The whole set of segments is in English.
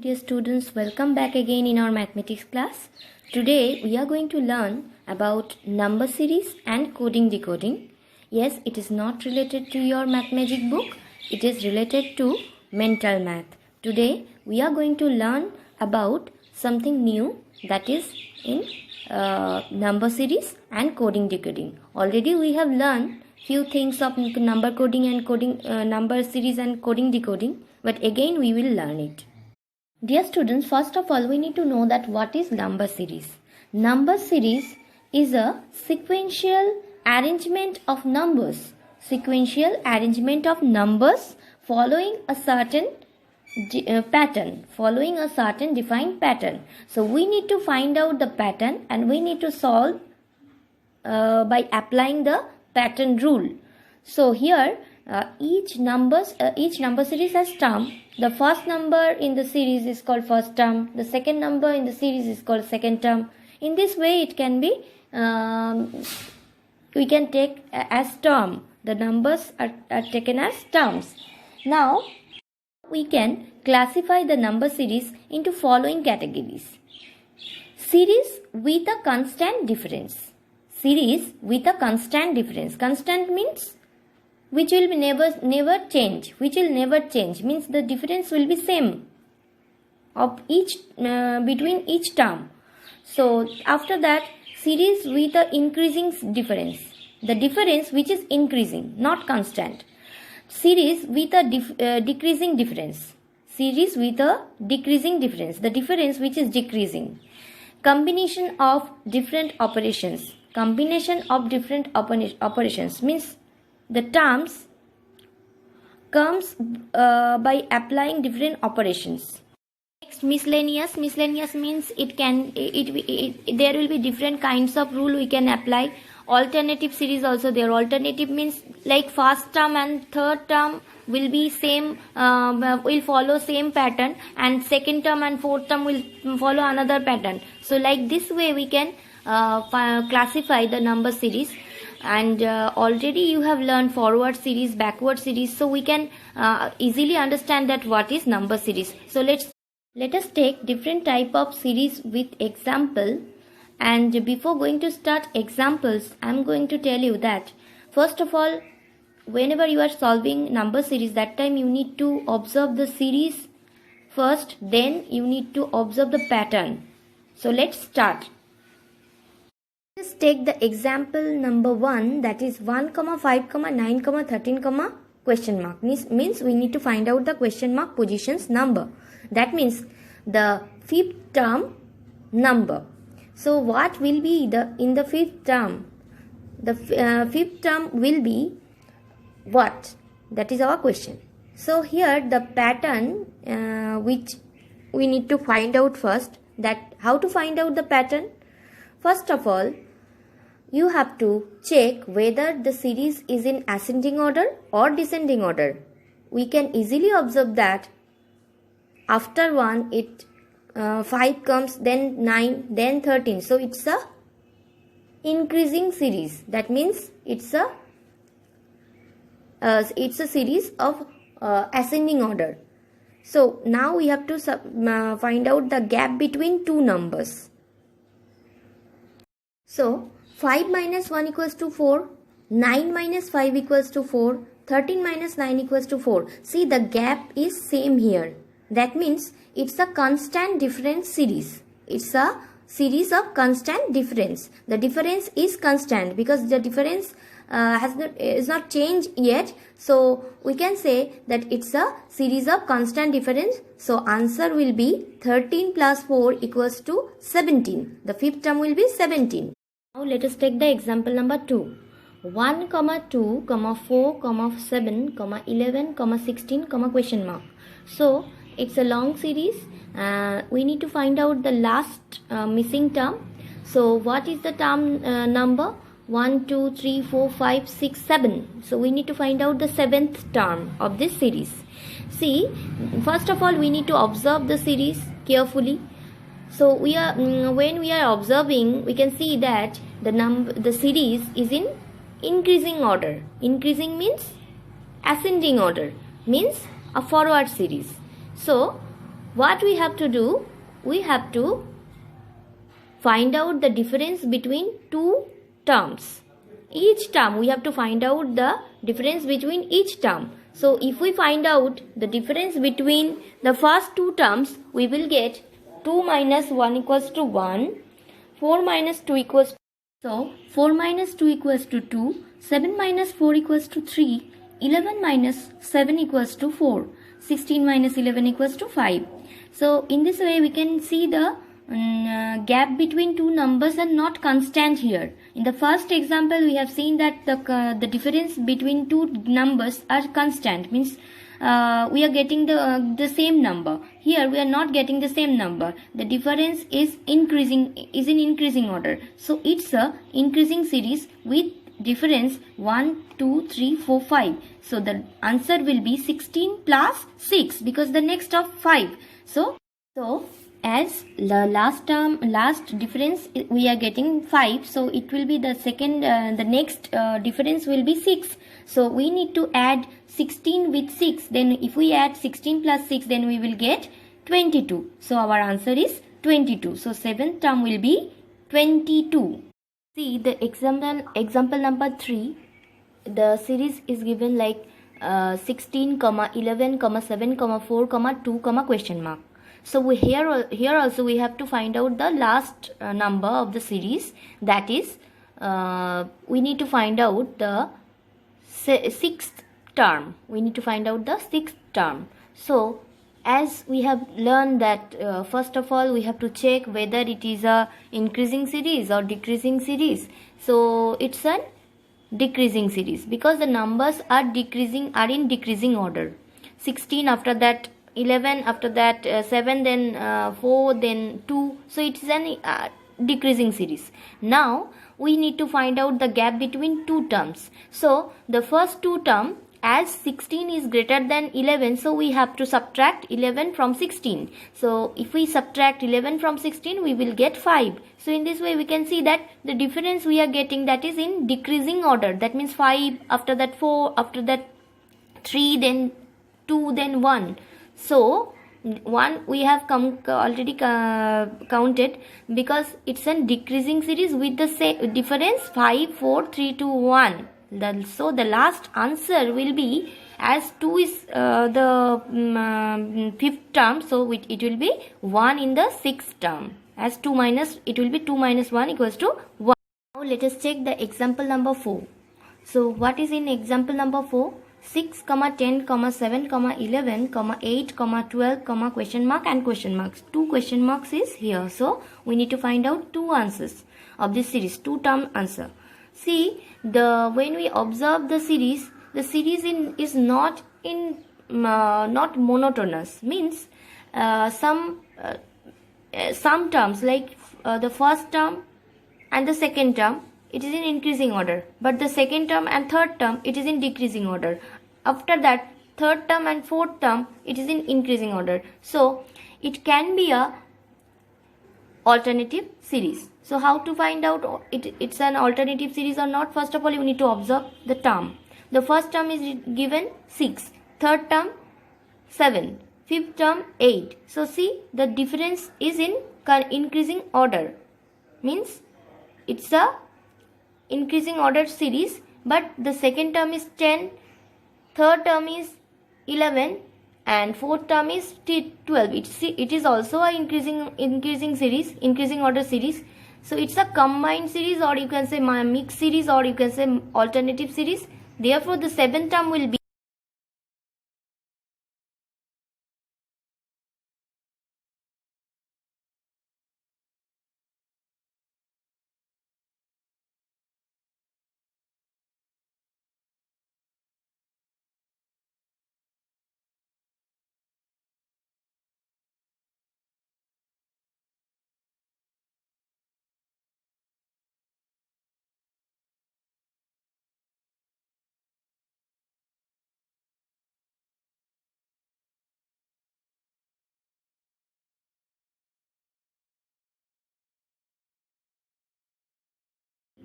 Dear students, welcome back again in our mathematics class. Today we are going to learn about number series and coding decoding. Yes, it is not related to your math magic book. It is related to mental math. Today we are going to learn about something new, that is in number series and coding decoding. Already we have learned few things of number coding and number series and coding decoding, but again we will learn it. Dear students, first of all, we need to know that what is number series. Number series is a sequential arrangement of numbers. Sequential arrangement of numbers following a certain pattern, following a certain defined pattern. So we need to find out the pattern and we need to solve by applying the pattern rule. So here each number series has term. The first number in the series is called first term. The second number in the series is called second term. In this way, it can be we can take as term. The numbers are taken as terms. Now we can classify the number series into following categories: series with a constant difference. Series with a constant difference. Constant means which will be never change, means the difference will be same of each between each term. So after that, series with a increasing difference, the difference which is increasing, not constant. Series with a decreasing difference, series with a decreasing difference, the difference which is decreasing. Combination of different operations. Combination of different operations means the terms comes by applying different operations. Next, miscellaneous. Miscellaneous means there will be different kinds of rule we can apply. Alternative series also there. Alternative means like first term and third term will be same, will follow same pattern, and second term and fourth term will follow another pattern. So like this way we can classify the number series. And already you have learned forward series, backward series, so we can easily understand that what is number series. So let us take different type of series with example. And before going to start examples, I am going to tell you that first of all, whenever you are solving number series, that time you need to observe the series first, then you need to observe the pattern. So let's start. Let's take the example number 1, that is 1, 5, 9, 13, question mark. Means we need to find out the question mark positions number. That means the fifth term number. So what will be in the fifth term? The fifth term will be what? That is our question. So here the pattern which we need to find out first. That how to find out the pattern? First of all, you have to check whether the series is in ascending order or descending order. We can easily observe that after 1 5 comes, then 9, then 13. So it's a increasing series. That means it's a series of ascending order. So now we have to find out the gap between two numbers. So 5 minus 1 equals to 4, 9 minus 5 equals to 4, 13 minus 9 equals to 4. See, the gap is same here. That means it's a constant difference series. It's a series of constant difference. The difference is constant because the difference is not changed yet. So we can say that it's a series of constant difference. So answer will be 13 plus 4 equals to 17. The fifth term will be 17. Now let us take the example number 2. 1, 2, 4, 7, 11, 16, question mark. So it's a long series. We need to find out the last missing term. So what is the term number? 1, 2, 3, 4, 5, 6, 7. So we need to find out the seventh term of this series. See, first of all we need to observe the series carefully. So when we are observing, we can see that the series is in increasing order. Increasing means ascending order, means a forward series. So what we have to do, we have to find out the difference between two terms. Each term we have to find out the difference between each term. So if we find out the difference between the first two terms, we will get 2 minus 1 equals to 1, 4 minus 2 equals to, so 4 minus 2 equals to 2, 7 minus 4 equals to 3, 11 minus 7 equals to 4, 16 minus 11 equals to 5. So in this way we can see the gap between two numbers are not constant here. In the first example we have seen that the difference between two numbers are constant, means we are getting the same number. Here we are not getting the same number. The difference is in increasing order. So it's a increasing series with difference 1, 2, 3, 4, 5. So the answer will be 16 plus 6 because the next of 5. So as the last difference we are getting 5, so it will be the second, the next difference will be 6. So we need to add 16 with 6. Then if we add 16 plus 6, then we will get 22. So our answer is 22. So seventh term will be 22. See the example number 3. The series is given like 16, 11, 7, 4, 2, question mark. So here also we have to find out the last number of the series. That is, we need to find out the sixth term. We need to find out the sixth term. So as we have learned that first of all we have to check whether it is a increasing series or decreasing series. So it's a decreasing series because the numbers are in decreasing order. 16, after that 11, after that 7, then 4, then 2. So it is an decreasing series. Now we need to find out the gap between two terms. So the first two term, as 16 is greater than 11, so we have to subtract 11 from 16. So if we subtract 11 from 16, we will get 5. So in this way we can see that the difference we are getting, that is in decreasing order. That means 5, after that 4, after that 3, then 2, then 1. So 1 we have already counted because it's a decreasing series with the difference 5, 4, 3, 2, 1. So the last answer will be, as 2 is the fifth term, so it will be 1 in the sixth term. As 2 minus, it will be 2 minus 1 equals to 1. Now let us check the example number 4. So what is in example number 4? 6, 10, 7, 11, 8, 12, question mark and question marks. 2 question marks is here. So we need to find out 2 answers of this series, 2 term answer. See, when we observe the series is not monotonous. Means some terms like the first term and the second term, it is in increasing order, but the second term and third term, it is in decreasing order. After that, third term and fourth term, it is in increasing order. So it can be a alternative series. So how to find out it's an alternative series or not? First of all, you need to observe the term. The first term is given 6, third term 7, fifth term 8. So see, the difference is in increasing order. Means it's a increasing order series, but the second term is 10, third term is 11, and fourth term is 12. It is also a increasing series, increasing order series. So it's a combined series, or you can say mixed series, or you can say alternative series. Therefore the seventh term will be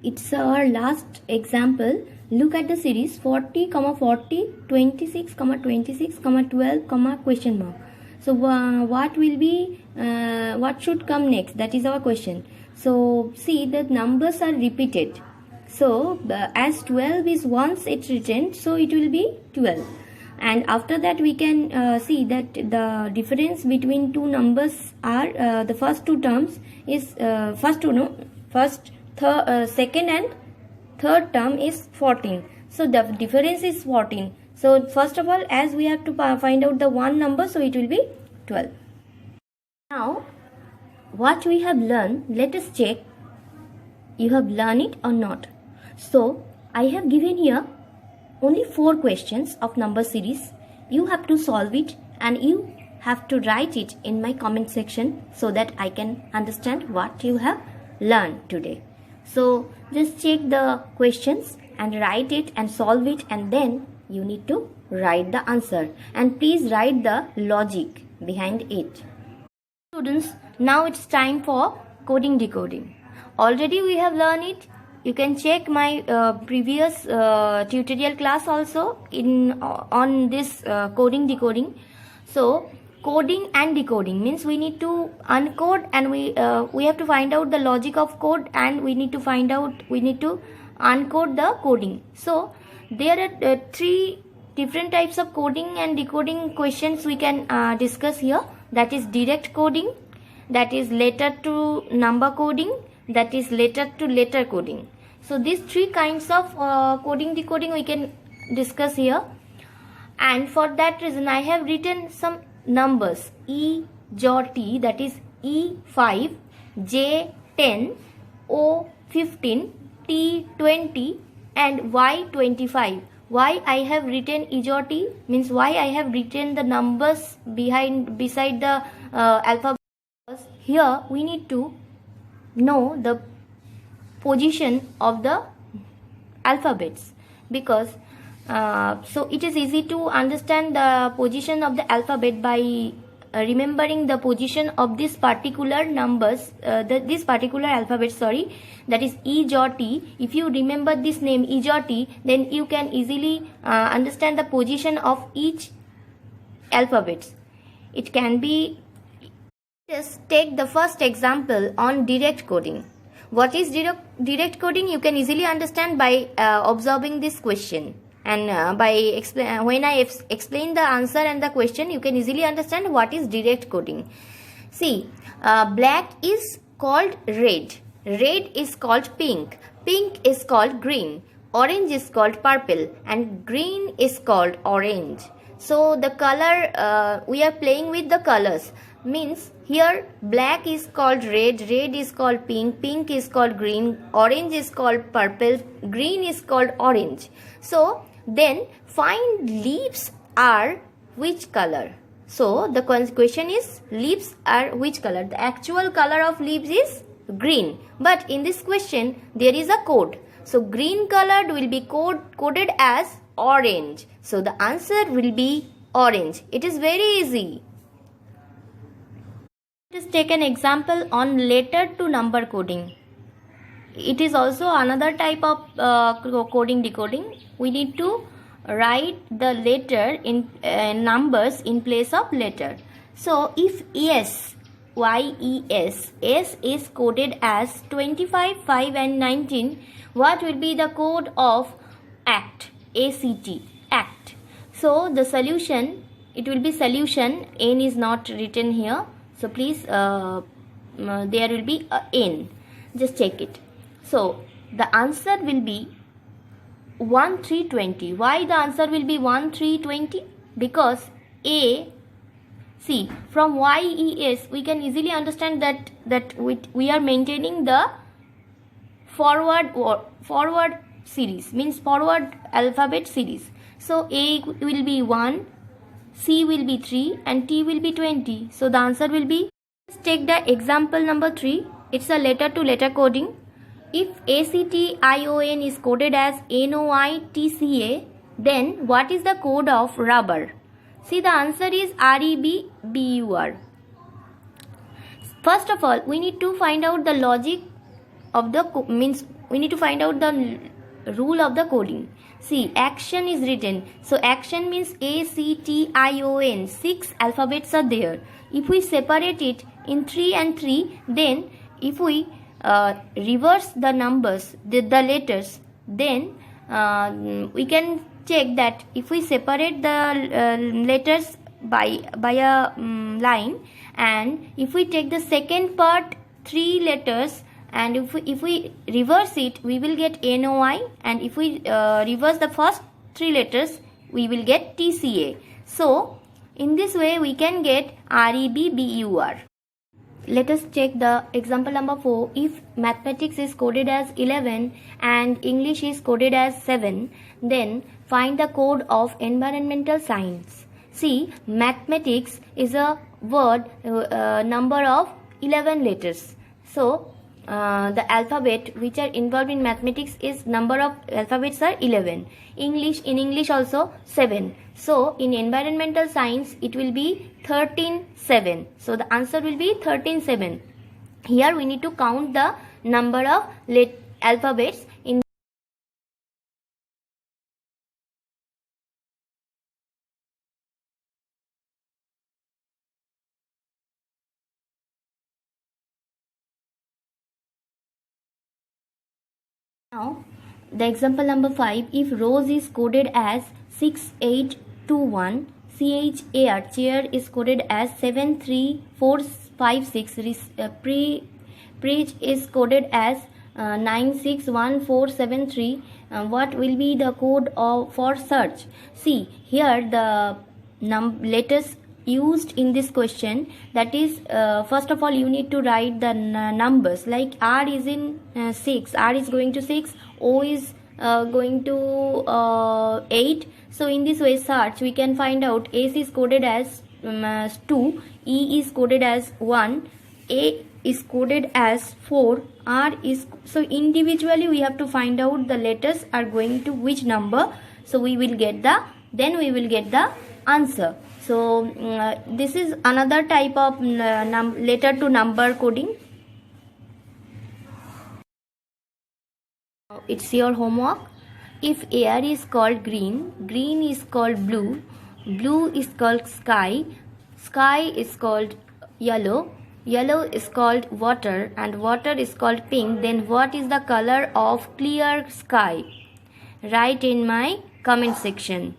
it's our last example. Look at the series 40, 40, 26, 26, 12, question mark. So what will be what should come next? That is our question. So see, the numbers are repeated. So as 12 is once it's written, so it will be 12. And after that we can see that the difference between two numbers are the first two terms is second and third term is 14. So the difference is 14. So first of all, as we have to find out the one number, so it will be 12. Now what we have learned, let us check you have learned it or not. So I have given here only 4 questions of number series. You have to solve it and you have to write it in my comment section so that I can understand what you have learned today. So just check the questions and write it and solve it, and then you need to write the answer, and please write the logic behind it. Students, now it's time for coding decoding. Already we have learned it. You can check my previous tutorial class also on this coding decoding. So coding and decoding means we need to uncode, and we have to find out the logic of code, and we need to uncode the coding. So there are 3 different types of coding and decoding questions we can discuss here. That is direct coding, that is letter to number coding, that is letter to letter coding. So these 3 kinds of coding decoding we can discuss here, and for that reason I have written some numbers E jot T, that is E5, J10, O15, T20 and Y25. Why I have written E jot T means why I have written the numbers beside the alphabet. Here we need to know the position of the alphabets, because so it is easy to understand the position of the alphabet by remembering the position of this particular numbers, this particular alphabet, that is E jot T. If you remember this name E jot T, then you can easily understand the position of each alphabet. It can be. Just take the first example on direct coding. What is direct coding? You can easily understand by observing this question, and when I explain the answer and the question, you can easily understand what is direct coding. See, black is called red, red is called pink, pink is called green, orange is called purple, and green is called orange. So the color, we are playing with the colors. Means here black is called red, red is called pink, pink is called green, orange is called purple, green is called orange. So then find leaves are which color. So the question is leaves are which color. The actual color of leaves is green, but in this question there is a code. So green colored will be coded as orange. So the answer will be orange. It is very easy. Let us take an example on letter to number coding. It is also another type of coding decoding. We need to write the letter in numbers in place of letter. So if S, Y-E-S, S is coded as 25, 5 and 19, what will be the code of ACT, A-C-T, ACT. So the solution, it will be solution, N is not written here. So please, there will be a N. Just check it. So the answer will be 1320. Why the answer will be 1320? Because A, see, from YES we can easily understand that we are maintaining the forward series, means forward alphabet series. So A will be 1, C will be 3 and T will be 20. So the answer will be, let's take the example number 3. It's a letter to letter coding. If ACTION is coded as NOITCA, then what is the code of rubber? See, the answer is REBBUR. First of all, we need to find out the logic of the we need to find out the rule of the coding. See, action is written. So action means ACTION. 6 alphabets are there. If we separate it in 3 and 3, then if we reverse the numbers, the letters, then we can check that if we separate the letters by a line, and if we take the second part 3 letters, and if we reverse it, we will get NOI, and if we reverse the first 3 letters, we will get TCA. So in this way we can get REBBUR. Let us check the example number 4. If mathematics is coded as 11 and English is coded as 7, then find the code of environmental science. See, mathematics is a word number of 11 letters. So the alphabet which are involved in mathematics is number of alphabets are 11. In English also 7. So in environmental science it will be 13-7. So the answer will be 13-7. Here we need to count the number of alphabets in. Now, the example number 5, if Rose is coded as 6821, CHAR, chair is coded as 73456, Preach is coded as 961473, what will be the code for search? See, here the letters used in this question, that is first of all you need to write the numbers, like R is in 6, R is going to 6, O is going to 8. So in this way search we can find out S is coded as 2, E is coded as 1, A is coded as 4, R is, so individually we have to find out the letters are going to which number, so we will get the answer. So this is another type of letter to number coding. It's your homework. If air is called green, green is called blue, blue is called sky, sky is called yellow, yellow is called water, and water is called pink, then what is the color of clear sky? Write in my comment section.